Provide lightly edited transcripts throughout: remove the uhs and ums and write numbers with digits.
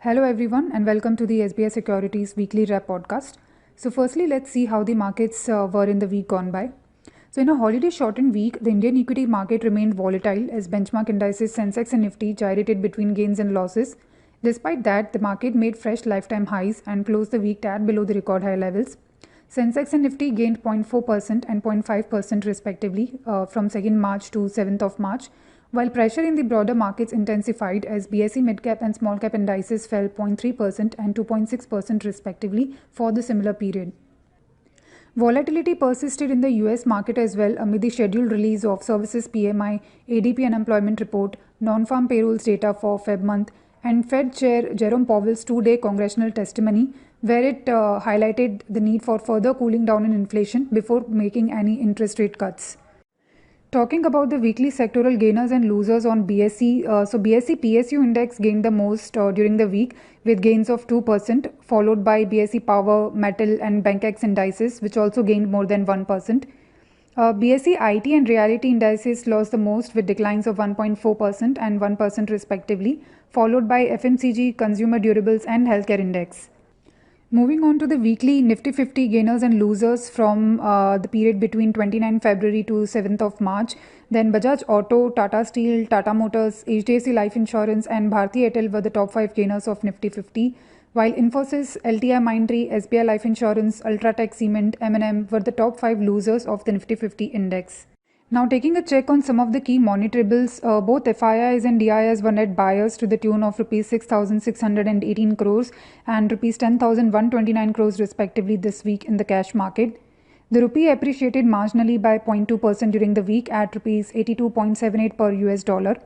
Hello, everyone, and welcome to the SBI Securities Weekly Wrap podcast. So, firstly, let's see how the markets were in the week gone by. So, in a holiday shortened week, the Indian equity market remained volatile as benchmark indices Sensex and Nifty gyrated between gains and losses. Despite that, the market made fresh lifetime highs and closed the week tad below the record high levels. Sensex and Nifty gained 0.4% and 0.5% respectively from 2nd March to 7th of March, while pressure in the broader markets intensified as BSE mid-cap and small-cap indices fell 0.3% and 2.6% respectively for the similar period. Volatility persisted in the US market as well amid the scheduled release of services PMI, ADP unemployment report, non-farm payrolls data for Feb month, and Fed Chair Jerome Powell's two-day congressional testimony, where it highlighted the need for further cooling down in inflation before making any interest rate cuts. Talking about the weekly sectoral gainers and losers on BSE, so BSE PSU index gained the most during the week with gains of 2%, followed by BSE Power, Metal and BankX indices, which also gained more than 1%. BSE IT and Reality indices lost the most with declines of 1.4% and 1% respectively, followed by FMCG, Consumer Durables and Healthcare Index. Moving on to the weekly Nifty 50 gainers and losers from the period between 29 February to 7th of March, then Bajaj Auto, Tata Steel, Tata Motors, HDFC Life Insurance and Bharti Airtel were the top 5 gainers of Nifty 50, while Infosys, LTI Mindtree, SBI Life Insurance, Ultratech Cement, M&M were the top 5 losers of the Nifty 50 index. Now, taking a check on some of the key monitorables, both FIIs and DIIs were net buyers to the tune of Rs 6,618 crores and Rs 10,129 crores respectively this week in the cash market. The rupee appreciated marginally by 0.2% during the week at Rs 82.78 per US dollar.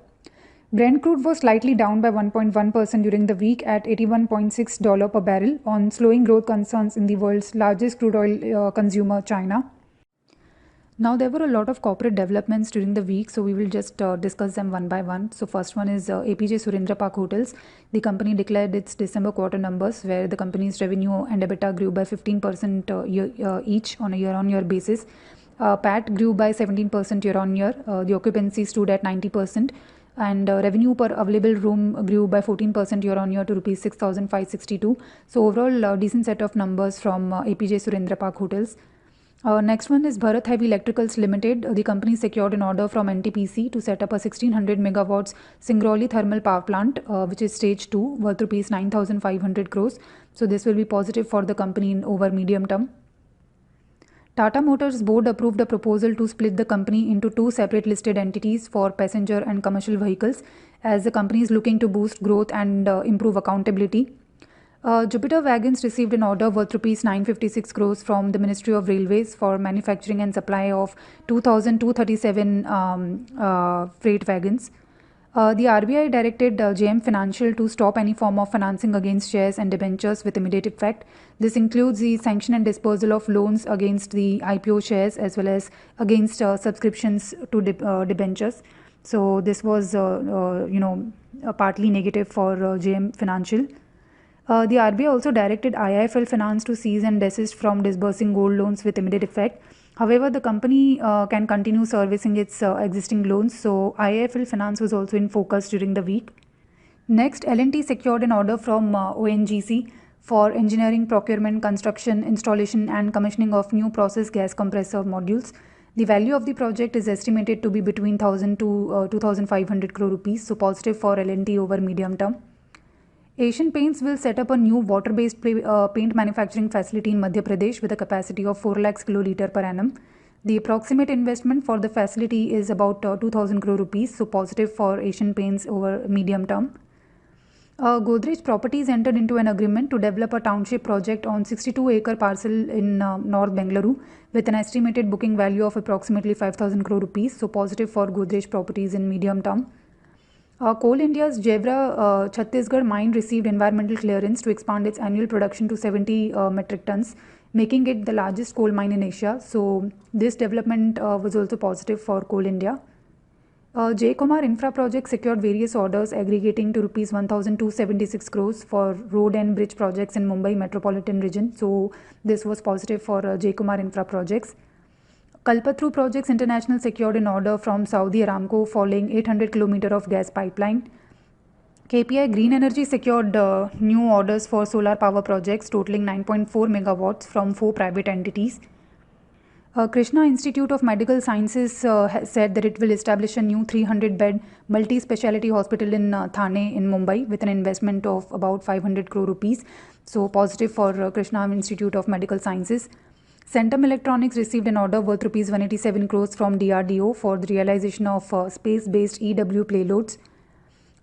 Brent crude was slightly down by 1.1% during the week at $81.6 per barrel on slowing growth concerns in the world's largest crude oil consumer, China. Now, there were a lot of corporate developments during the week, so we will just discuss them one by one. So, first one is APJ Surendra Park Hotels. The company declared its December quarter numbers, where the company's revenue and EBITDA grew by 15% each on a year-on-year basis. PAT grew by 17% year-on-year. The occupancy stood at 90%. And revenue per available room grew by 14% year-on-year to Rs 6,562. So, overall, decent set of numbers from APJ Surendra Park Hotels. Next one is Bharat Heavy Electricals Limited. The company secured an order from NTPC to set up a 1600 megawatts Singrauli thermal power plant, which is stage 2, worth Rs 9,500 crores. So this will be positive for the company in over medium term. Tata Motors board approved a proposal to split the company into 2 separate listed entities for passenger and commercial vehicles, as the company is looking to boost growth and improve accountability. Jupiter Wagons received an order worth Rs 956 crores from the Ministry of Railways for manufacturing and supply of 2,237 freight wagons. The RBI directed JM Financial to stop any form of financing against shares and debentures with immediate effect. This includes the sanction and disposal of loans against the IPO shares as well as against subscriptions to debentures. So this was, partly negative for JM Financial. The RBI also directed IIFL Finance to cease and desist from disbursing gold loans with immediate effect. However, the company can continue servicing its existing loans, so IIFL Finance was also in focus during the week. Next, L&T secured an order from ONGC for engineering, procurement, construction, installation and commissioning of new process gas compressor modules. The value of the project is estimated to be between 1,000 to 2,500 crore rupees, so positive for L&T over medium term. Asian Paints will set up a new water-based paint manufacturing facility in Madhya Pradesh with a capacity of 4 lakhs kiloliter per annum. The approximate investment for the facility is about 2,000 crore rupees, so positive for Asian Paints over medium term. Godrej Properties entered into an agreement to develop a township project on 62-acre parcel in North Bengaluru with an estimated booking value of approximately 5,000 crore rupees, so positive for Godrej Properties in medium term. Coal India's Jevra Chhattisgarh mine received environmental clearance to expand its annual production to 70 metric tons, making it the largest coal mine in Asia. So this development was also positive for Coal India. J. Kumar Infra Projects secured various orders aggregating to Rs 1,276 crores for road and bridge projects in Mumbai metropolitan region. So this was positive for J. Kumar Infra Projects. Kalpataru Projects International secured an order from Saudi Aramco for laying 800 km of gas pipeline. KPI Green Energy secured new orders for solar power projects totaling 9.4 megawatts from 4 private entities. Krishna Institute of Medical Sciences has said that it will establish a new 300-bed multi-speciality hospital in Thane in Mumbai with an investment of about 500 crore rupees. So positive for Krishna Institute of Medical Sciences. Centum Electronics received an order worth rupees 187 crores from DRDO for the realization of space-based EW payloads.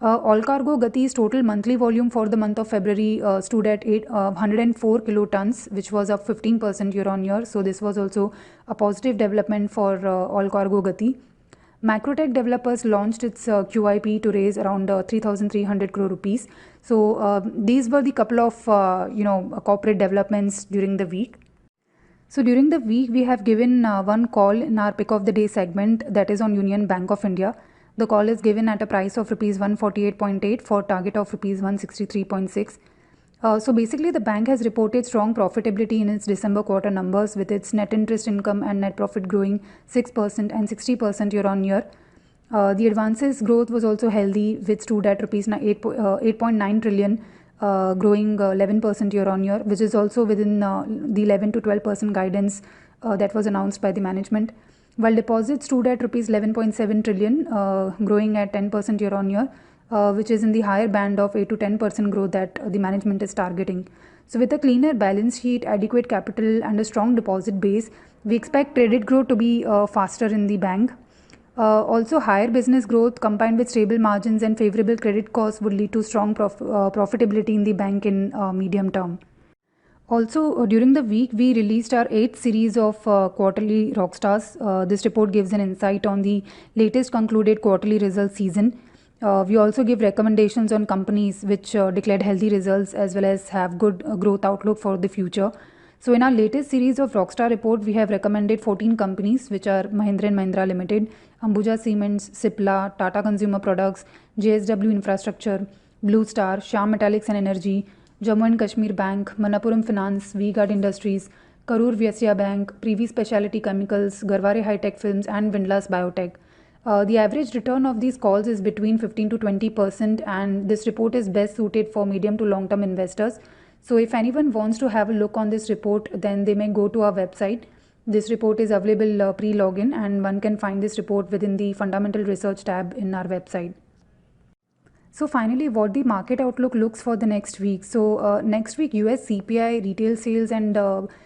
All Cargo Gati's total monthly volume for the month of February stood at 104 kilotons, which was up 15% year on year. So this was also a positive development for All Cargo Gati. Macrotech Developers launched its QIP to raise around 3,300 crore rupees. So these were the couple of corporate developments during the week. So during the week, we have given one call in our pick of the day segment, that is on Union Bank of India. The call is given at a price of rupees 148.8 for target of rupees 163.6. So basically, the bank has reported strong profitability in its December quarter numbers, with its net interest income and net profit growing 6% and 60% year on year. The advances growth was also healthy, which stood at rupees 8.9 trillion, growing 11% year on year, which is also within the 11 to 12% guidance that was announced by the management. While deposits stood at rupees 11.7 trillion, growing at 10% year on year, which is in the higher band of 8 to 10% growth that the management is targeting. So with a cleaner balance sheet, adequate capital and a strong deposit base, we expect credit growth to be faster in the bank. Also, higher business growth combined with stable margins and favorable credit costs would lead to strong profitability in the bank in medium term. Also, during the week, we released our 8th series of quarterly Rockstars. This report gives an insight on the latest concluded quarterly results season. We also give recommendations on companies which declared healthy results as well as have good growth outlook for the future. So in our latest series of Rockstar report, we have recommended 14 companies which are Mahindra & Mahindra Limited, Ambuja Cements, Cipla, Tata Consumer Products, JSW Infrastructure, Blue Star, Shyam Metallics and Energy, Jammu and Kashmir Bank, Manappuram Finance, V-Guard Industries, Karur Vyasya Bank, Privi Specialty Chemicals, Garware High-Tech Films and Windlass Biotech. The average return of these calls is between 15 to 20%, and this report is best suited for medium to long-term investors. So if anyone wants to have a look on this report, then they may go to our website. This report is available pre-login, and one can find this report within the Fundamental Research tab in our website. So finally, what the market outlook looks for the next week. So next week, US CPI, retail sales and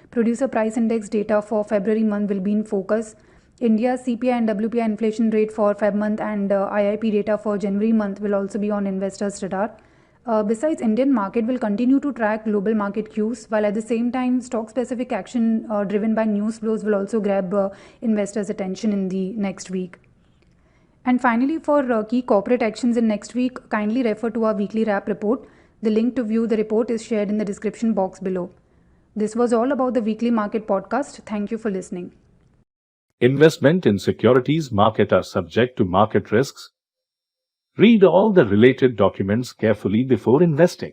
producer price index data for February month will be in focus. India's CPI and WPI inflation rate for Feb month and IIP data for January month will also be on investors' radar. Besides, Indian market will continue to track global market cues, while at the same time, stock-specific action driven by news flows will also grab investors' attention in the next week. And finally, for key corporate actions in next week, kindly refer to our weekly wrap report. The link to view the report is shared in the description box below. This was all about the weekly market podcast. Thank you for listening. Investment in securities market are subject to market risks. Read all the related documents carefully before investing.